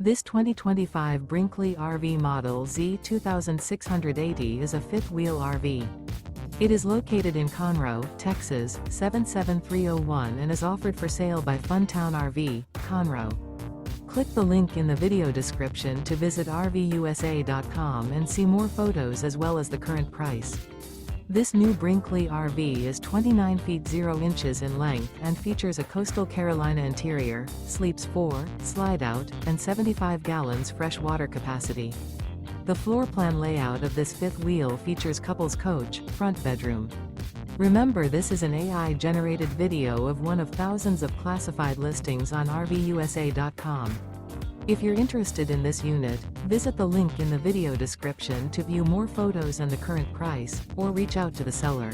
This 2025 Brinkley RV Model Z 2680 is a fifth-wheel RV. It is located in Conroe, Texas, 77301 and is offered for sale by Funtown RV, Conroe. Click the link in the video description to visit RVUSA.com and see more photos as well as the current price. This new Brinkley RV is 29 feet 0 inches in length and features a Coastal Carolina interior, sleeps 4, slide-out, and 75 gallons fresh water capacity. The floor plan layout of this fifth wheel features couples coach, front bedroom. Remember, this is an AI-generated video of one of thousands of classified listings on RVUSA.com. If you're interested in this unit, visit the link in the video description to view more photos and the current price, or reach out to the seller.